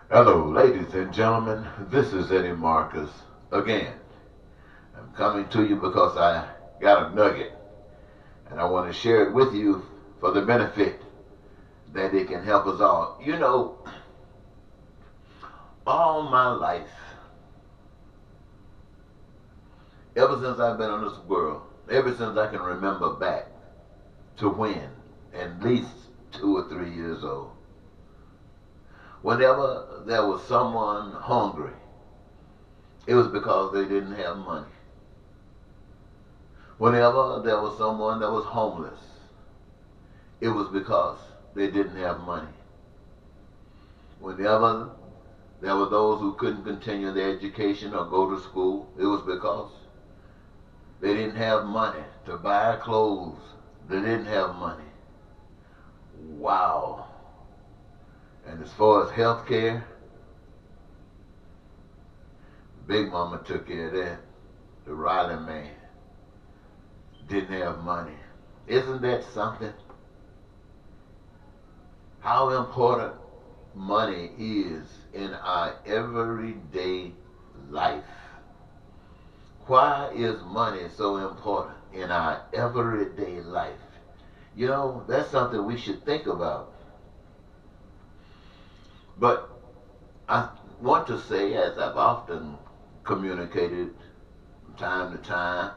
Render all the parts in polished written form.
Hello, ladies and gentlemen. This is Eddie Marcus again. I'm coming to you because I got a nugget and I want to share it with you for the benefit that it can help us all. You know, all my life, ever since I've been on this world, ever since I can remember back to when, at least 2 or 3 years old, whenever there was someone hungry, it was because they didn't have money. Whenever there was someone that was homeless, it was because they didn't have money. Whenever there were those who couldn't continue their education or go to school, it was because they didn't have money to buy clothes. They didn't have money. Wow. And as far as health care, Big Mama took care of that. The Riley man didn't have money. Isn't that something? How important money is in our everyday life. Why is money so important in our everyday life? You know, that's something we should think about. But I want to say, as I've often communicated from time to time,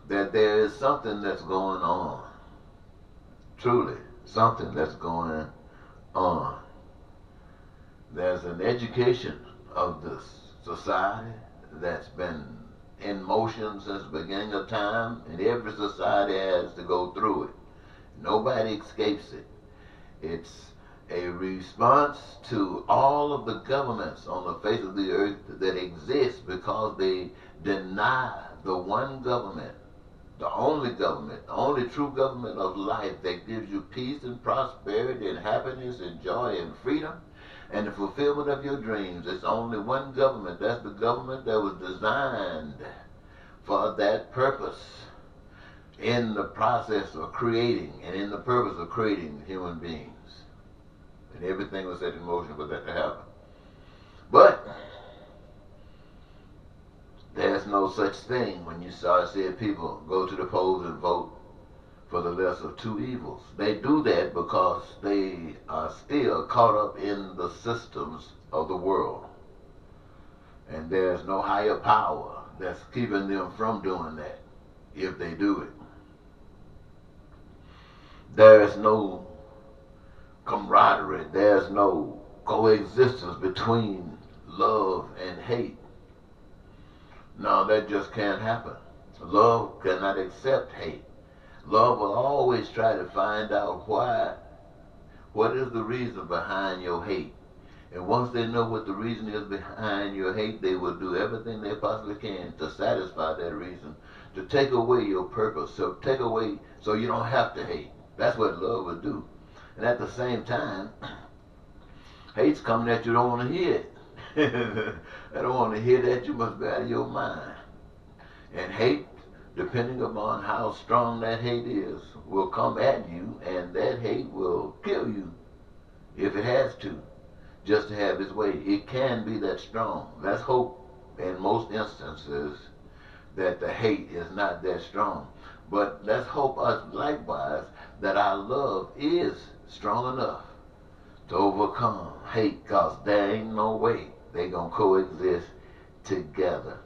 that there is something that's going on. Truly, something that's going on. There's an education of the society that's been in motion since the beginning of time, and every society has to go through it. Nobody escapes it. It's a response to all of the governments on the face of the earth that exist because they deny the one government, the only true government of life that gives you peace and prosperity and happiness and joy and freedom and the fulfillment of your dreams. It's only one government. That's the government that was designed for that purpose in the process of creating and in the purpose of creating human beings. And everything was set in motion for that to happen. But there's no such thing when you start seeing people go to the polls and vote for the lesser of two evils. They do that because they are still caught up in the systems of the world. And there's no higher power that's keeping them from doing that if they do it. There's no camaraderie. There's no coexistence between love and hate. No, that just can't happen. Love cannot accept hate. Love will always try to find out what is the reason behind your hate. And once they know what the reason is behind your hate, they will do everything they possibly can to satisfy that reason, to take away your purpose, so take away so you don't have to hate. That's what love will do. And at the same time, hate's coming at you, don't want to hear it. I don't want to hear that. You must be out of your mind. And hate, depending upon how strong that hate is, will come at you, and that hate will kill you if it has to, just to have its way. It can be that strong. Let's hope in most instances that the hate is not that strong. But let's hope us likewise that our love is strong enough to overcome hate, because there ain't no way they gonna coexist together.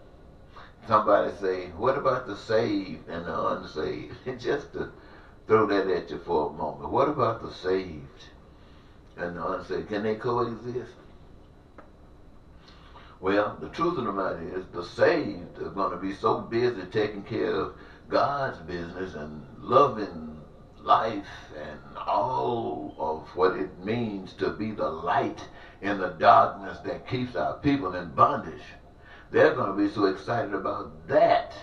Somebody say, what about the saved and the unsaved? Just to throw that at you for a moment. What about the saved and the unsaved? Can they coexist? Well, the truth of the matter is the saved are going to be so busy taking care of God's business and loving life and all of what it means to be the light in the darkness that keeps our people in bondage. They're going to be so excited about that.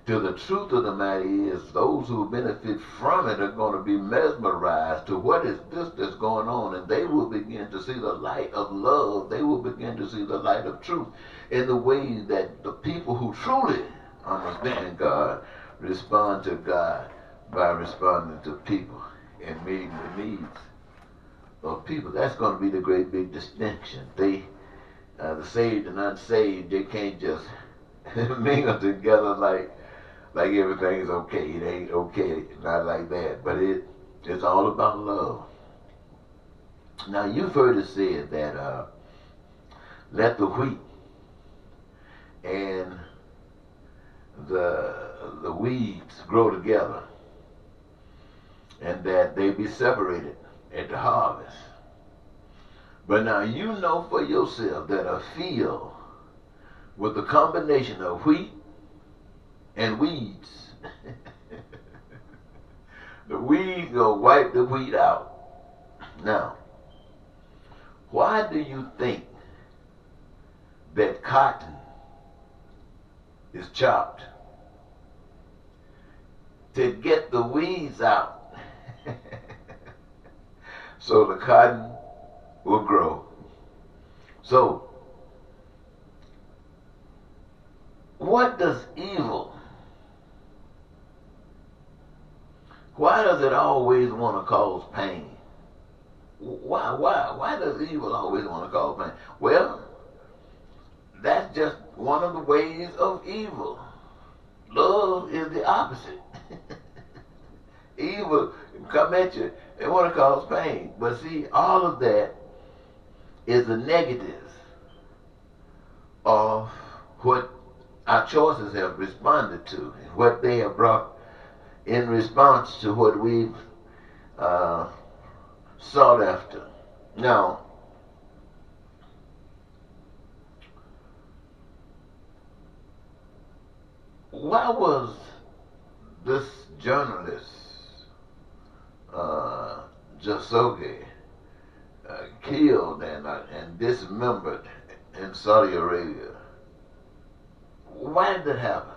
Till the truth of the matter is, those who benefit from it are going to be mesmerized to what is this that's going on, and they will begin to see the light of love. They will begin to see the light of truth in the way that the people who truly understand God respond to God by responding to people and meeting the needs of people. That's going to be the great big distinction. The saved and unsaved, they can't just mingle together like everything's okay. It ain't okay, not like that. But it's all about love. Now you've heard it said that let the wheat and the weeds grow together, and that they be separated at the harvest. But now you know for yourself that a field with a combination of wheat and weeds, the weeds gonna wipe the wheat out. Now, why do you think that cotton is chopped? To get the weeds out so the cotton will grow. So, what does evil, why does it always want to cause pain? Why does evil always want to cause pain? Well, that's just one of the ways of evil. Love is the opposite. Evil come at you, they want to cause pain. But see, all of that is the negatives of what our choices have responded to, what they have brought in response to what we've sought after. Now, why was this journalist, Jasogi, killed and dismembered in Saudi Arabia? Why did that happen?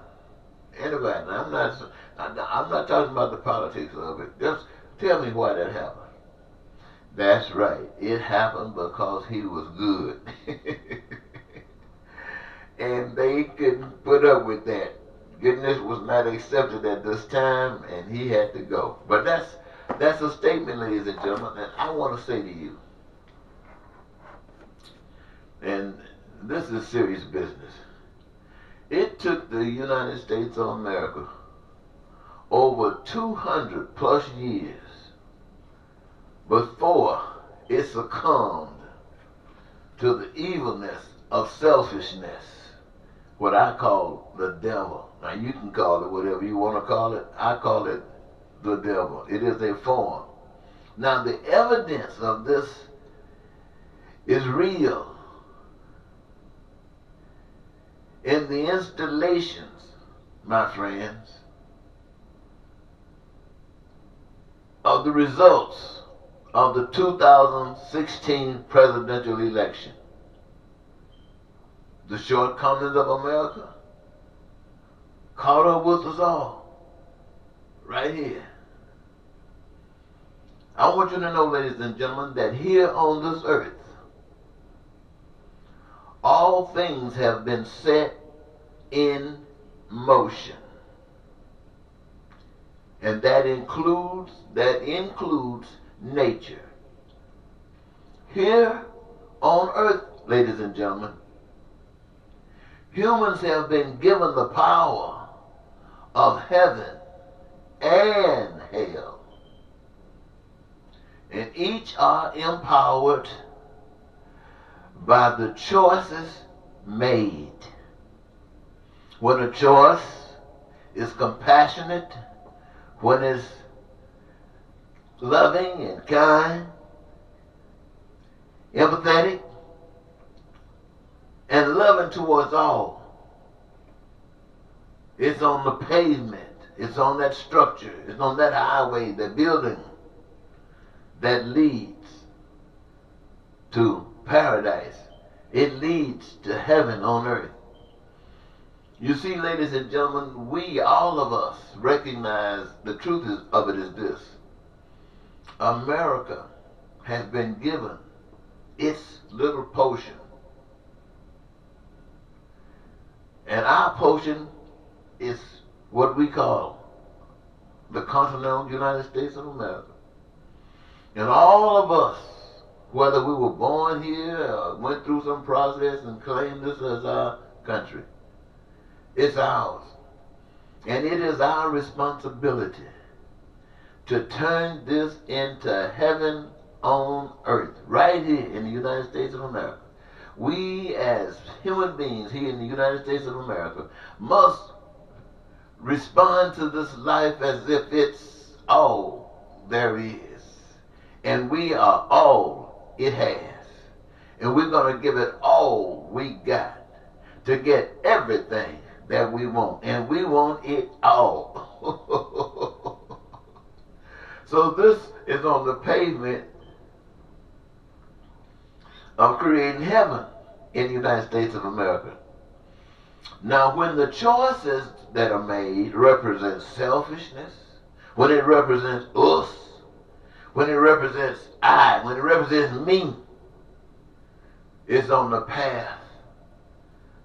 Anybody? I'm not talking about the politics of it. Just tell me why that happened. That's right. It happened because he was good. And they couldn't put up with that. Goodness was not accepted at this time, and he had to go. But that's a statement, ladies and gentlemen, and I want to say to you, and this is serious business. It took the United States of America over 200 plus years before it succumbed to the evilness of selfishness, what I call the devil. Now you can call it whatever you want to call it. I call it the devil. It is a form. Now the evidence of this is real in the installations, my friends, of the results of the 2016 presidential election. The shortcomings of America caught up with us all right here. I want you to know, ladies and gentlemen, that here on this earth, all things have been set in motion. And that includes nature. Here on earth, ladies and gentlemen, humans have been given the power of heaven and hell. And each are empowered by the choices made. When a choice is compassionate, when it's loving and kind, empathetic, and loving towards all, it's on the pavement, it's on that structure, it's on that highway, that building that leads to paradise. It leads to heaven on earth. You see, ladies and gentlemen, we, all of us, recognize the truth of it is this. America has been given its little potion. And our potion is what we call the continental United States of America. And all of us whether we were born here or went through some process and claimed this as our country. It's ours. And it is our responsibility to turn this into heaven on earth, right here in the United States of America. We as human beings here in the United States of America must respond to this life as if it's all there is. And we are all it has. And we're going to give it all we got to get everything that we want. And we want it all. So this is on the pavement of creating heaven in the United States of America. Now, when the choices that are made represent selfishness, when it represents us, when it represents I, when it represents me, it's on the path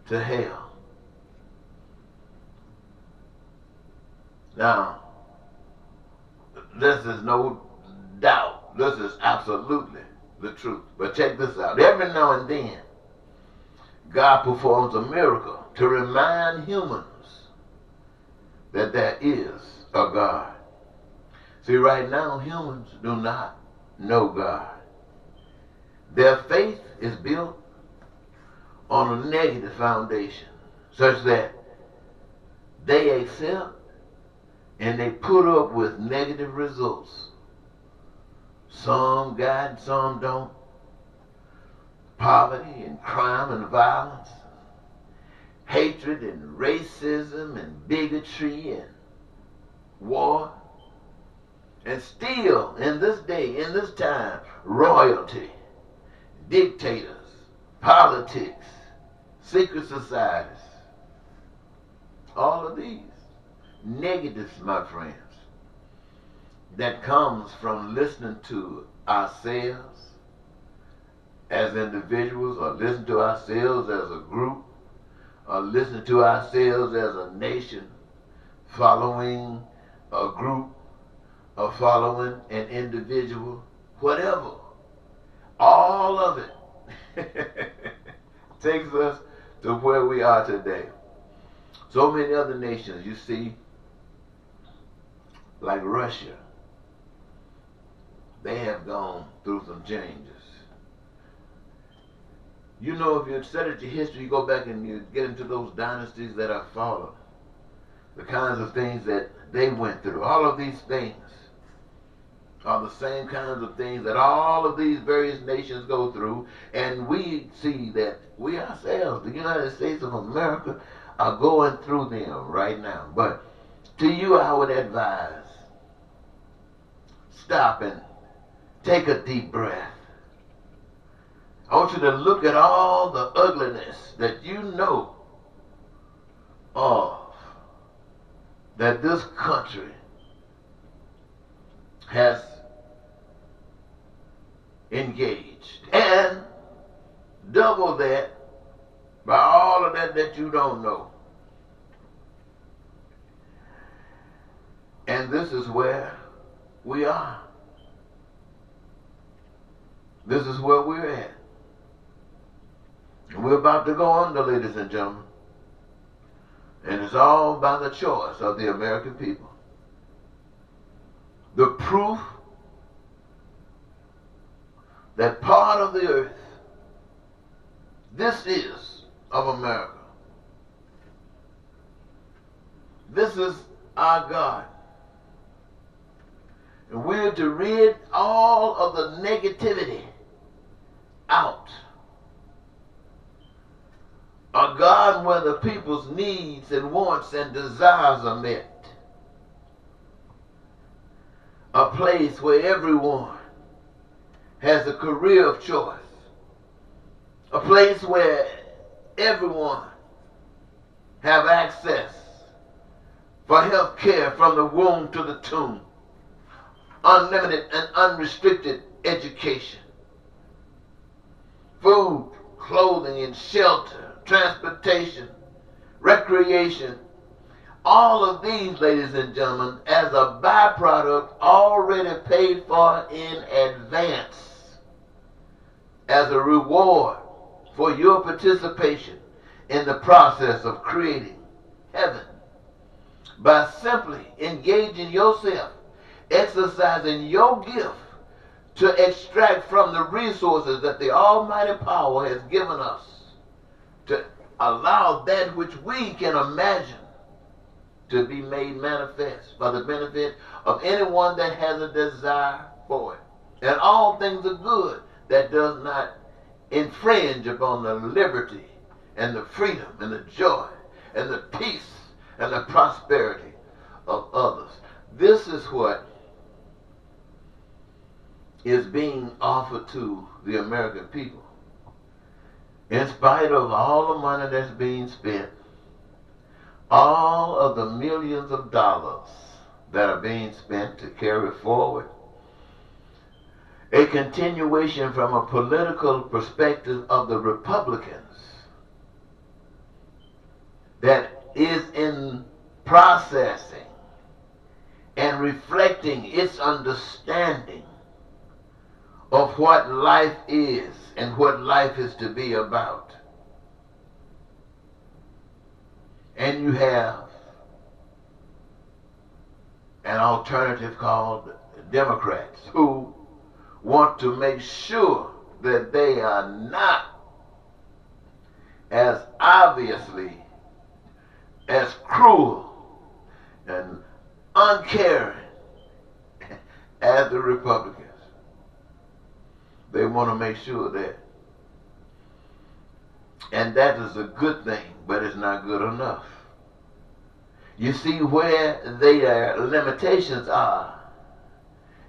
to hell. Now, this is no doubt. This is absolutely the truth. But check this out. Every now and then, God performs a miracle to remind humans that there is a God. See, right now, humans do not know God. Their faith is built on a negative foundation, such that they accept and they put up with negative results. Some God, some don't. Poverty and crime and violence, hatred and racism and bigotry and war. And still, in this day, in this time, royalty, dictators, politics, secret societies, all of these negatives, my friends, that comes from listening to ourselves as individuals, or listening to ourselves as a group, or listening to ourselves as a nation, following a group, or following an individual, whatever. All of it takes us to where we are today. So many other nations, you see, like Russia, they have gone through some changes. You know, if you study your history, you go back and you get into those dynasties that have fallen, the kinds of things that they went through. All of these things are the same kinds of things that all of these various nations go through, and we see that we ourselves, the United States of America, are going through them right now. But to you, I would advise, stop and take a deep breath. I want you to look at all the ugliness that you know of, that this country has engaged, and double that by all of that you don't know. And this is where we are. This is where we're at. And we're about to go under, ladies and gentlemen. And it's all by the choice of the American people. The proof that part of the earth, this is of America. This is our God. And we're to rid all of the negativity out. A God where the people's needs and wants and desires are met. A place where everyone has a career of choice. A place where everyone have access for health care from the womb to the tomb. Unlimited and unrestricted education. Food, clothing, and shelter. Transportation, recreation, all of these, ladies and gentlemen, as a byproduct already paid for in advance as a reward for your participation in the process of creating heaven by simply engaging yourself, exercising your gift to extract from the resources that the Almighty Power has given us to allow that which we can imagine to be made manifest for the benefit of anyone that has a desire for it. And all things are good that does not infringe upon the liberty and the freedom and the joy and the peace and the prosperity of others. This is what is being offered to the American people. In spite of all the money that's being spent, all of the millions of dollars that are being spent to carry forward a continuation from a political perspective of the Republicans that is in processing and reflecting its understanding of what life is and what life is to be about. And you have an alternative called Democrats who want to make sure that they are not as obviously as cruel and uncaring as the Republicans. They want to make sure that. And that is a good thing, but it's not good enough. You see, where their limitations are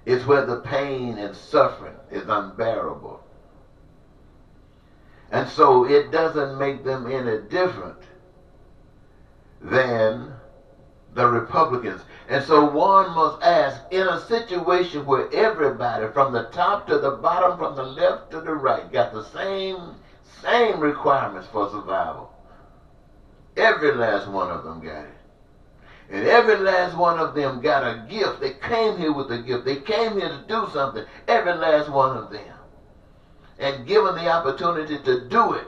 is where the pain and suffering is unbearable. And so it doesn't make them any different than the Republicans. And so one must ask, in a situation where everybody from the top to the bottom, from the left to the right, got the same requirements for survival. Every last one of them got it. And every last one of them got a gift. They came here with a gift. They came here to do something. Every last one of them. And given the opportunity to do it,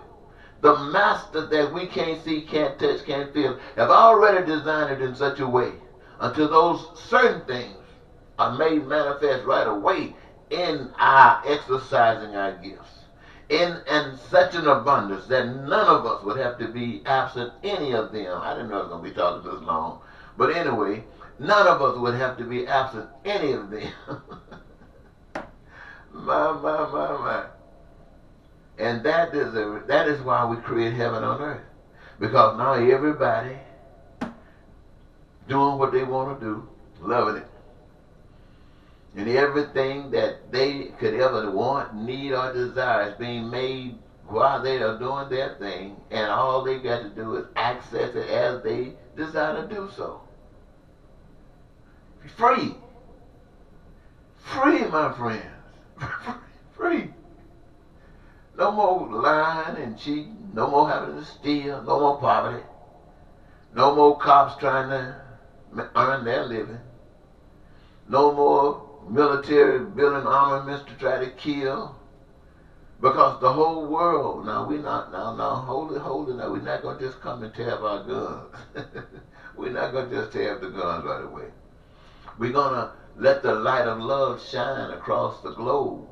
the master that we can't see, can't touch, can't feel, have already designed it in such a way until those certain things are made manifest right away in our exercising our gifts. In such an abundance that none of us would have to be absent any of them. I didn't know I was going to be talking this long. But anyway, none of us would have to be absent any of them. My. And that is why we create heaven on earth. Because now everybody doing what they want to do, loving it. And everything that they could ever want, need, or desire is being made while they are doing their thing. And all they got to do is access it as they desire to do so. Free. Free, my friends. Free. No more lying and cheating. No more having to steal. No more poverty. No more cops trying to earn their living. No more military building armaments to try to kill. Because the whole world, now hold it now. We're not going to just come and tear up our guns. We're not going to just tear up the guns right away. We're going to let the light of love shine across the globe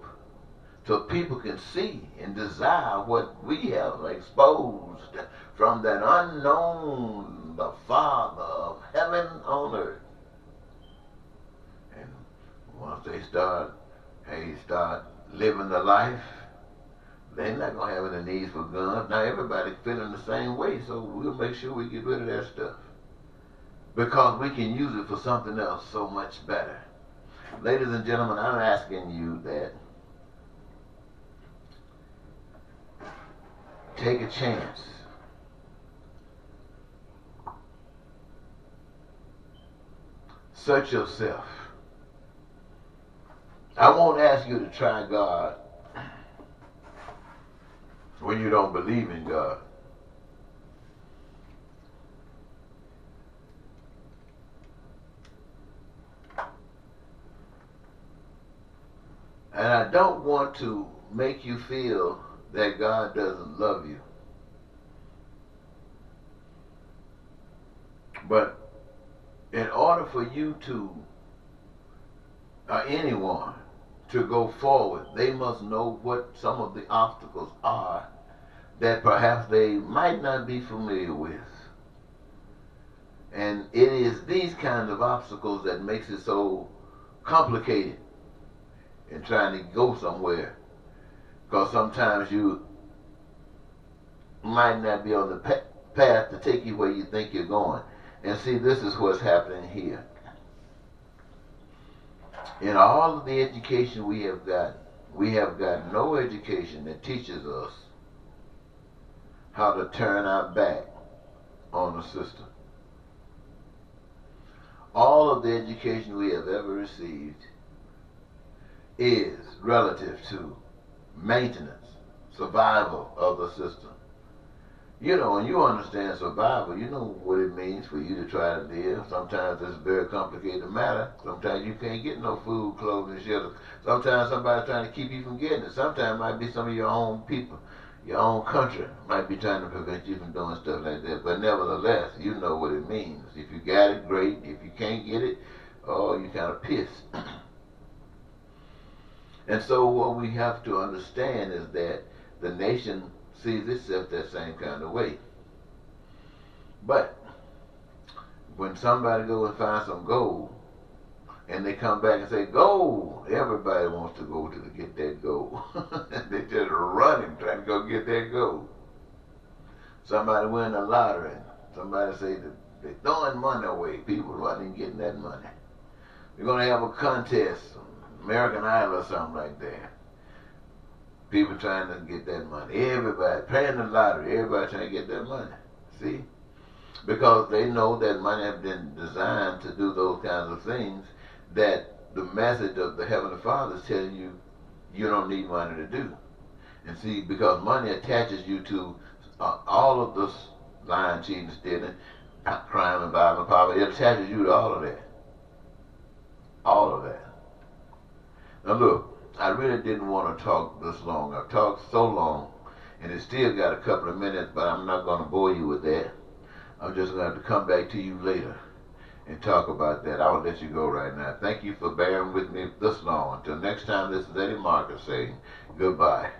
so people can see and desire what we have exposed from that unknown, the Father of heaven on earth. And once they start living the life, they're not going to have any needs for guns. Now everybody's feeling the same way, so we'll make sure we get rid of that stuff. Because we can use it for something else so much better. Ladies and gentlemen, I'm asking you that take a chance. Search yourself. I won't ask you to try God when you don't believe in God. And I don't want to make you feel that God doesn't love you. But in order for you to, or anyone, to go forward, they must know what some of the obstacles are that perhaps they might not be familiar with. And it is these kinds of obstacles that makes it so complicated in trying to go somewhere. Because sometimes you might not be on the path to take you where you think you're going. And see, this is what's happening here. In all of the education we have got no education that teaches us how to turn our back on the system. All of the education we have ever received is relative to maintenance, survival of the system. You know, when you understand survival, you know what it means for you to try to live. Sometimes it's a very complicated matter. Sometimes you can't get no food, clothing, shelter. Sometimes somebody's trying to keep you from getting it. Sometimes it might be some of your own people, your own country might be trying to prevent you from doing stuff like that. But nevertheless, you know what it means. If you got it, great. If you can't get it, oh, you kind of pissed. And so what we have to understand is that the nation sees itself that same kind of way. But when somebody goes and finds some gold, and they come back and say, gold, everybody wants to go to get that gold. They're just running, trying to go get that gold. Somebody win the lottery. Somebody say that they're throwing money away. People running getting that money. We're going to have a contest, American Idol or something like that. People trying to get that money. Everybody playing the lottery. Everybody trying to get that money. See? Because they know that money has been designed to do those kinds of things that the message of the Heavenly Father is telling you you don't need money to do. And see, because money attaches you to all of this lying, cheating, stealing, crime and violence, poverty. It attaches you to all of that. All of that. Now look, I really didn't want to talk this long. I've talked so long, and it's still got a couple of minutes, but I'm not going to bore you with that. I'm just going to have to come back to you later and talk about that. I'll let you go right now. Thank you for bearing with me this long. Until next time, this is Eddie Marcus saying goodbye.